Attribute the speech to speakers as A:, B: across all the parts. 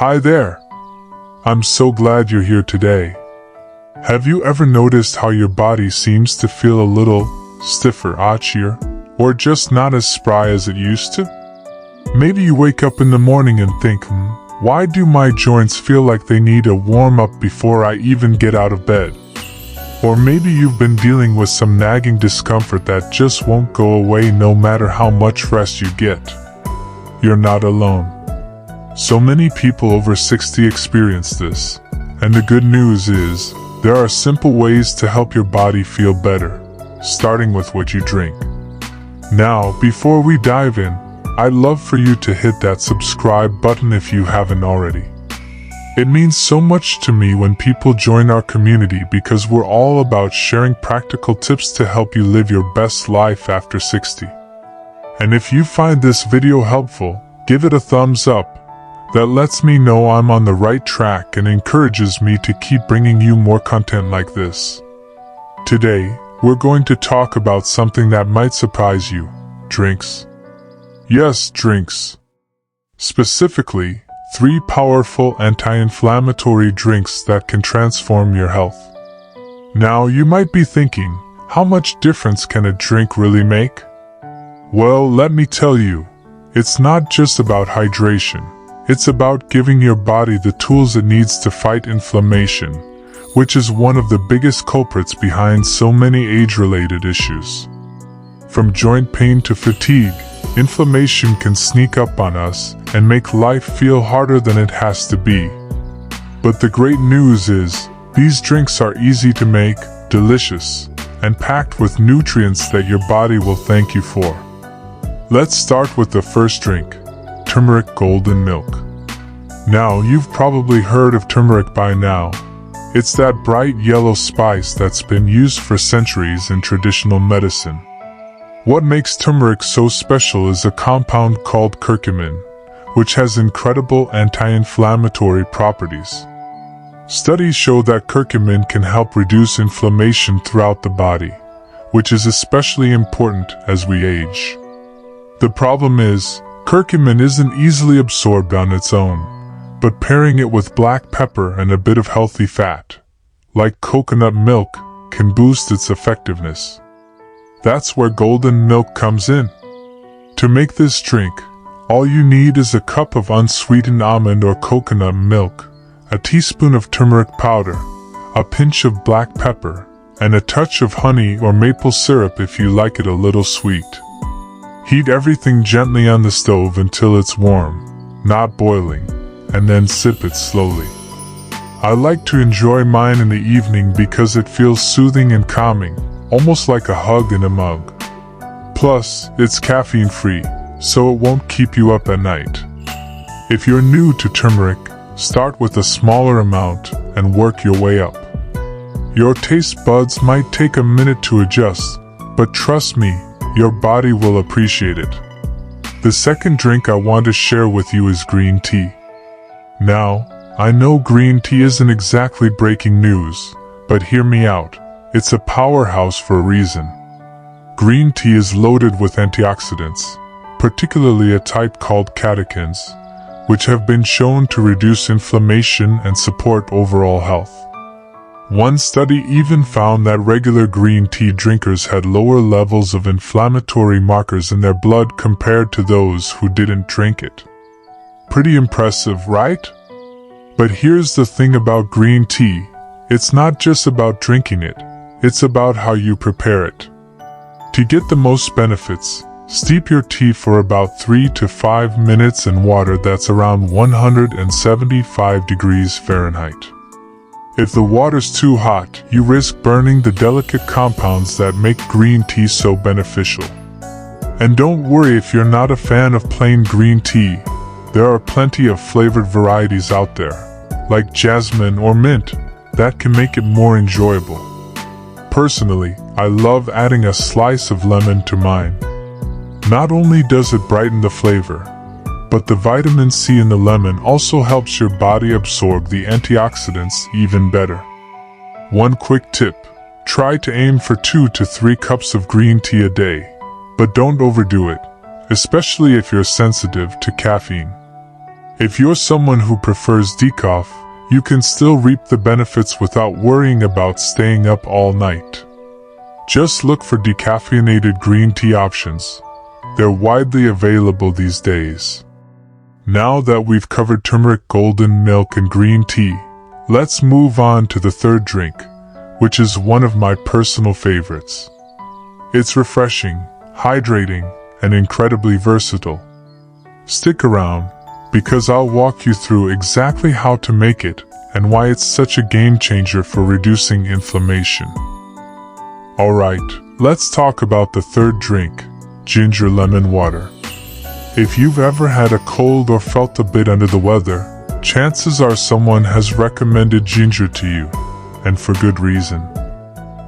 A: Hi there! I'm so glad you're here today. Have you ever noticed how your body seems to feel a little stiffer, itchier, or just not as spry as it used to? Maybe you wake up in the morning and think, why do my joints feel like they need a warm-up before I even get out of bed? Or maybe you've been dealing with some nagging discomfort that just won't go away no matter how much rest you get. You're not alone. So many people over 60 experience this, and the good news is, there are simple ways to help your body feel better, starting with what you drink. Now, before we dive in, I'd love for you to hit that subscribe button if you haven't already. It means so much to me when people join our community because we're all about sharing practical tips to help you live your best life after 60. And if you find this video helpful, give it a thumbs up. That lets me know I'm on the right track and encourages me to keep bringing you more content like this. Today, we're going to talk about something that might surprise you: drinks. Yes, drinks. Specifically, 3 powerful anti-inflammatory drinks that can transform your health. Now, you might be thinking, how much difference can a drink really make? Well, let me tell you, it's not just about hydration. It's about giving your body the tools it needs to fight inflammation, which is one of the biggest culprits behind so many age-related issues. From joint pain to fatigue, inflammation can sneak up on us and make life feel harder than it has to be. But the great news is, these drinks are easy to make, delicious, and packed with nutrients that your body will thank you for. Let's start with the first drink: Turmeric Golden Milk. Now, you've probably heard of turmeric by now. It's that bright yellow spice that's been used for centuries in traditional medicine. What makes turmeric so special is a compound called curcumin, which has incredible anti-inflammatory properties. Studies show that curcumin can help reduce inflammation throughout the body, which is especially important as we age. The problem is, curcumin isn't easily absorbed on its own, but pairing it with black pepper and a bit of healthy fat, like coconut milk, can boost its effectiveness. That's where golden milk comes in. To make this drink, all you need is a cup of unsweetened almond or coconut milk, a teaspoon of turmeric powder, a pinch of black pepper, and a touch of honey or maple syrup if you like it a little sweet. Heat everything gently on the stove until it's warm, not boiling, and then sip it slowly. I like to enjoy mine in the evening because it feels soothing and calming, almost like a hug in a mug. Plus, it's caffeine-free, so it won't keep you up at night. If you're new to turmeric, start with a smaller amount and work your way up. Your taste buds might take a minute to adjust, but trust me, your body will appreciate it. The second drink I want to share with you is green tea. Now, I know green tea isn't exactly breaking news, but hear me out. It's a powerhouse for a reason. Green tea is loaded with antioxidants, particularly a type called catechins, which have been shown to reduce inflammation and support overall health. One study even found that regular green tea drinkers had lower levels of inflammatory markers in their blood compared to those who didn't drink it. Pretty impressive, right? But here's the thing about green tea: it's not just about drinking it, it's about how you prepare it. To get the most benefits, steep your tea for about 3 to 5 minutes in water that's around 175 degrees Fahrenheit. If the water's too hot, you risk burning the delicate compounds that make green tea so beneficial. And don't worry if you're not a fan of plain green tea. There are plenty of flavored varieties out there, like jasmine or mint, that can make it more enjoyable. Personally, I love adding a slice of lemon to mine. Not only does it brighten the flavor, but the vitamin C in the lemon also helps your body absorb the antioxidants even better. One quick tip: try to aim for 2 to 3 cups of green tea a day, but don't overdo it, especially if you're sensitive to caffeine. If you're someone who prefers decaf, you can still reap the benefits without worrying about staying up all night. Just look for decaffeinated green tea options. They're widely available these days. Now that we've covered turmeric golden milk and green tea, let's move on to the third drink, which is one of my personal favorites. It's refreshing, hydrating, and incredibly versatile. Stick around, because I'll walk you through exactly how to make it and why it's such a game changer for reducing inflammation. Alright, let's talk about the third drink, ginger lemon water. If you've ever had a cold or felt a bit under the weather, chances are someone has recommended ginger to you, and for good reason.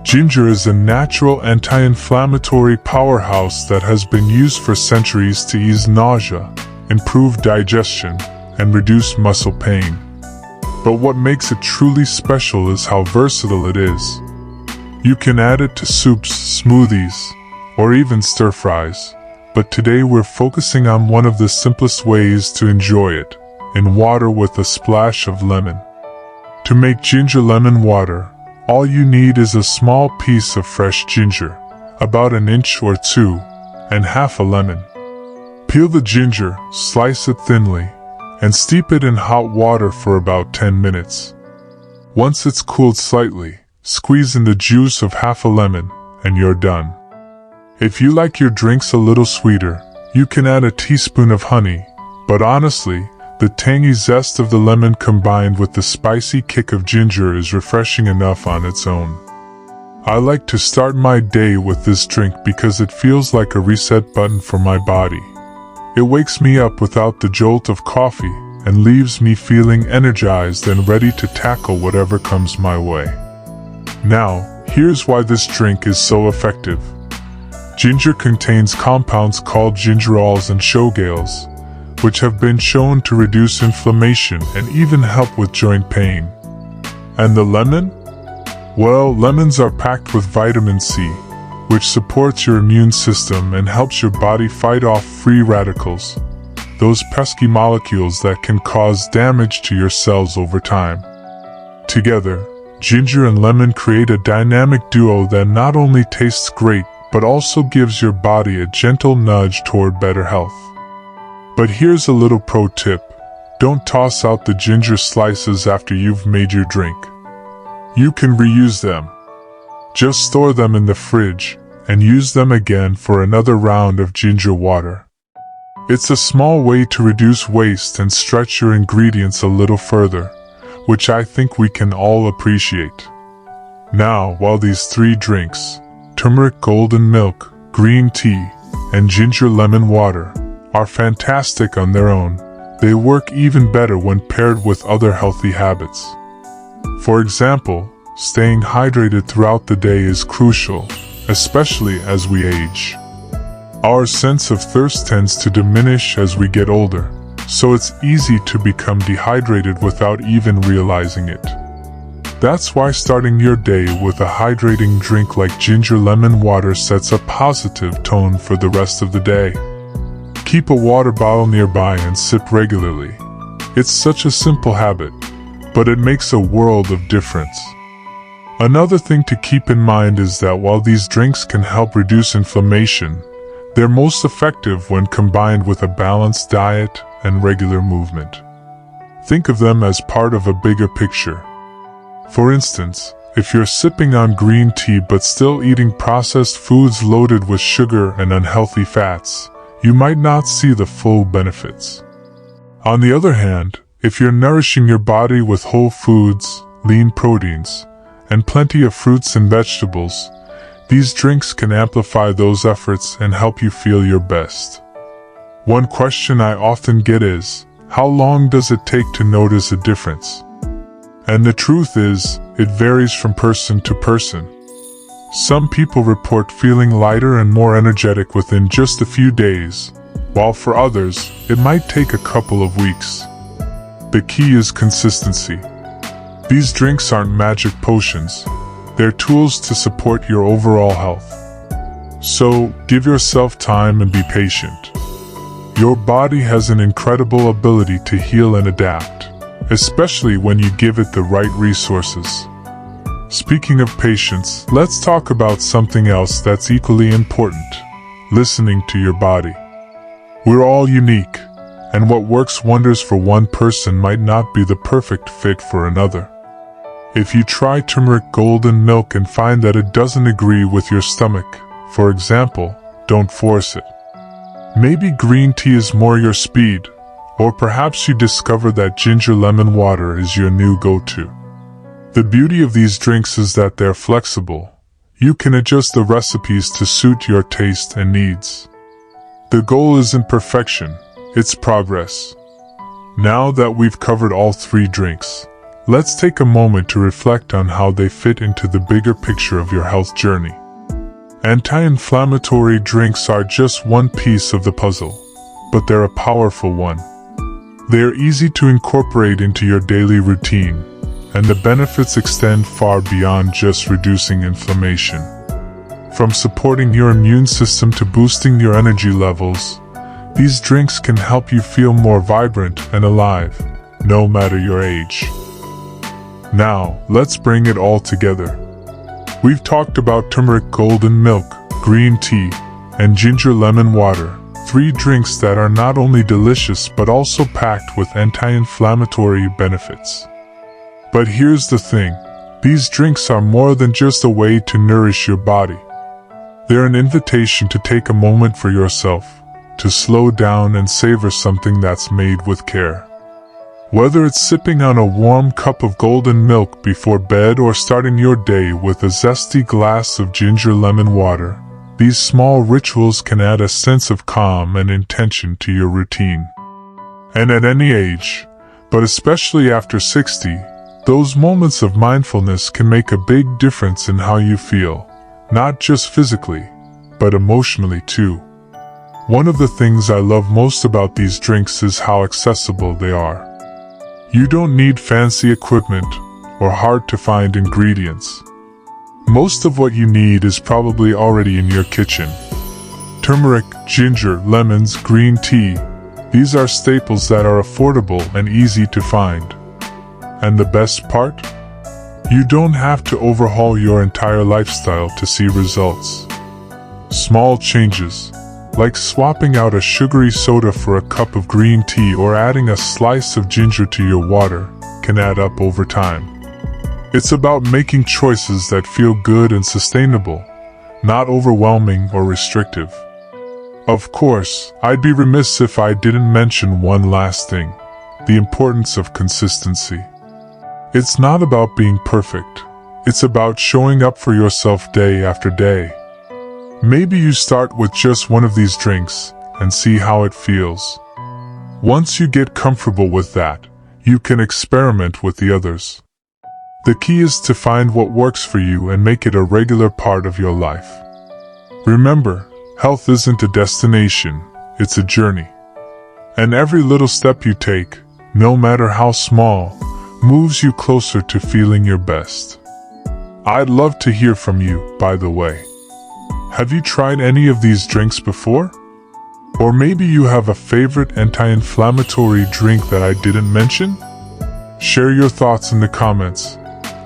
A: Ginger is a natural anti-inflammatory powerhouse that has been used for centuries to ease nausea, improve digestion, and reduce muscle pain. But what makes it truly special is how versatile it is. You can add it to soups, smoothies, or even stir-fries, but today we're focusing on one of the simplest ways to enjoy it, in water with a splash of lemon. To make ginger lemon water, all you need is a small piece of fresh ginger, about an inch or two, and half a lemon. Peel the ginger, slice it thinly, and steep it in hot water for about 10 minutes. Once it's cooled slightly, squeeze in the juice of half a lemon, and you're done. If you like your drinks a little sweeter, you can add a teaspoon of honey, but honestly, the tangy zest of the lemon combined with the spicy kick of ginger is refreshing enough on its own. I like to start my day with this drink because it feels like a reset button for my body. It wakes me up without the jolt of coffee and leaves me feeling energized and ready to tackle whatever comes my way. Now, here's why this drink is so effective. Ginger contains compounds called gingerols and shogales, which have been shown to reduce inflammation and even help with joint pain. And the lemon? Well, lemons are packed with vitamin C, which supports your immune system and helps your body fight off free radicals, those pesky molecules that can cause damage to your cells over time. Together, ginger and lemon create a dynamic duo that not only tastes great, but also gives your body a gentle nudge toward better health. But here's a little pro tip. Don't toss out the ginger slices after you've made your drink. You can reuse them. Just store them in the fridge and use them again for another round of ginger water. It's a small way to reduce waste and stretch your ingredients a little further, which I think we can all appreciate. Now, while these three drinks, turmeric golden milk, green tea, and ginger lemon water, are fantastic on their own, they work even better when paired with other healthy habits. For example, staying hydrated throughout the day is crucial, especially as we age. Our sense of thirst tends to diminish as we get older, so it's easy to become dehydrated without even realizing it. That's why starting your day with a hydrating drink like ginger lemon water sets a positive tone for the rest of the day. Keep a water bottle nearby and sip regularly. It's such a simple habit, but it makes a world of difference. Another thing to keep in mind is that while these drinks can help reduce inflammation, they're most effective when combined with a balanced diet and regular movement. Think of them as part of a bigger picture. For instance, if you're sipping on green tea but still eating processed foods loaded with sugar and unhealthy fats, you might not see the full benefits. On the other hand, if you're nourishing your body with whole foods, lean proteins, and plenty of fruits and vegetables, these drinks can amplify those efforts and help you feel your best. One question I often get is, how long does it take to notice a difference? And the truth is, it varies from person to person. Some people report feeling lighter and more energetic within just a few days, while for others, it might take a couple of weeks. The key is consistency. These drinks aren't magic potions, they're tools to support your overall health. So, give yourself time and be patient. Your body has an incredible ability to heal and adapt, especially when you give it the right resources. Speaking of patience, let's talk about something else that's equally important: listening to your body. We're all unique, and what works wonders for one person might not be the perfect fit for another. If you try turmeric golden milk and find that it doesn't agree with your stomach, for example, don't force it. Maybe green tea is more your speed, or perhaps you discover that ginger lemon water is your new go-to. The beauty of these drinks is that they're flexible. You can adjust the recipes to suit your taste and needs. The goal isn't perfection, it's progress. Now that we've covered all three drinks, let's take a moment to reflect on how they fit into the bigger picture of your health journey. Anti-inflammatory drinks are just one piece of the puzzle, but they're a powerful one. They are easy to incorporate into your daily routine, and the benefits extend far beyond just reducing inflammation. From supporting your immune system to boosting your energy levels, these drinks can help you feel more vibrant and alive, no matter your age. Now, let's bring it all together. We've talked about turmeric golden milk, green tea, and ginger lemon water, three drinks that are not only delicious but also packed with anti-inflammatory benefits. But here's the thing, these drinks are more than just a way to nourish your body. They're an invitation to take a moment for yourself, to slow down and savor something that's made with care. Whether it's sipping on a warm cup of golden milk before bed or starting your day with a zesty glass of ginger lemon water, these small rituals can add a sense of calm and intention to your routine. And at any age, but especially after 60, those moments of mindfulness can make a big difference in how you feel, not just physically, but emotionally too. One of the things I love most about these drinks is how accessible they are. You don't need fancy equipment or hard-to-find ingredients. Most of what you need is probably already in your kitchen. Turmeric, ginger, lemons, green tea, these are staples that are affordable and easy to find. And the best part? You don't have to overhaul your entire lifestyle to see results. Small changes, like swapping out a sugary soda for a cup of green tea or adding a slice of ginger to your water, can add up over time. It's about making choices that feel good and sustainable, not overwhelming or restrictive. Of course, I'd be remiss if I didn't mention one last thing: the importance of consistency. It's not about being perfect, it's about showing up for yourself day after day. Maybe you start with just one of these drinks and see how it feels. Once you get comfortable with that, you can experiment with the others. The key is to find what works for you and make it a regular part of your life. Remember, health isn't a destination, it's a journey. And every little step you take, no matter how small, moves you closer to feeling your best. I'd love to hear from you, by the way. Have you tried any of these drinks before? Or maybe you have a favorite anti-inflammatory drink that I didn't mention? Share your thoughts in the comments.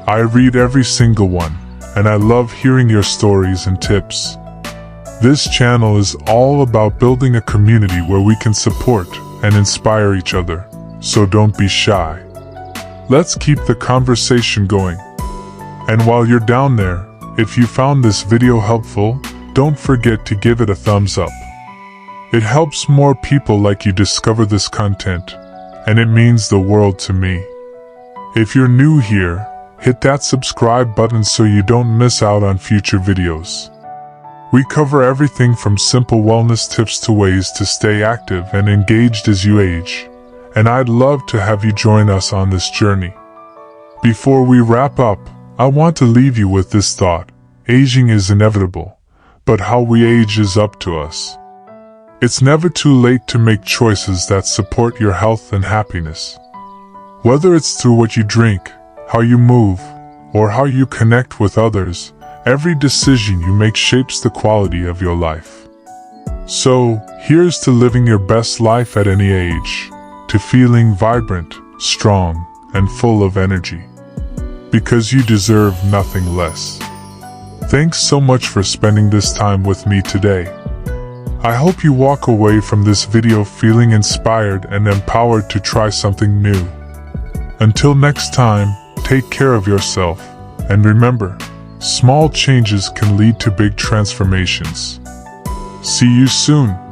A: I read every single one, and I love hearing your stories and tips. This channel is all about building a community where we can support and inspire each other, so don't be shy. Let's keep the conversation going. And while you're down there, if you found this video helpful, don't forget to give it a thumbs up. It helps more people like you discover this content, and it means the world to me. If you're new here, hit that subscribe button so you don't miss out on future videos. We cover everything from simple wellness tips to ways to stay active and engaged as you age, and I'd love to have you join us on this journey. Before we wrap up, I want to leave you with this thought: aging is inevitable, but how we age is up to us. It's never too late to make choices that support your health and happiness. Whether it's through what you drink, how you move, or how you connect with others, every decision you make shapes the quality of your life. So, here's to living your best life at any age, to feeling vibrant, strong, and full of energy. Because you deserve nothing less. Thanks so much for spending this time with me today. I hope you walk away from this video feeling inspired and empowered to try something new. Until next time, take care of yourself, and remember, small changes can lead to big transformations. See you soon.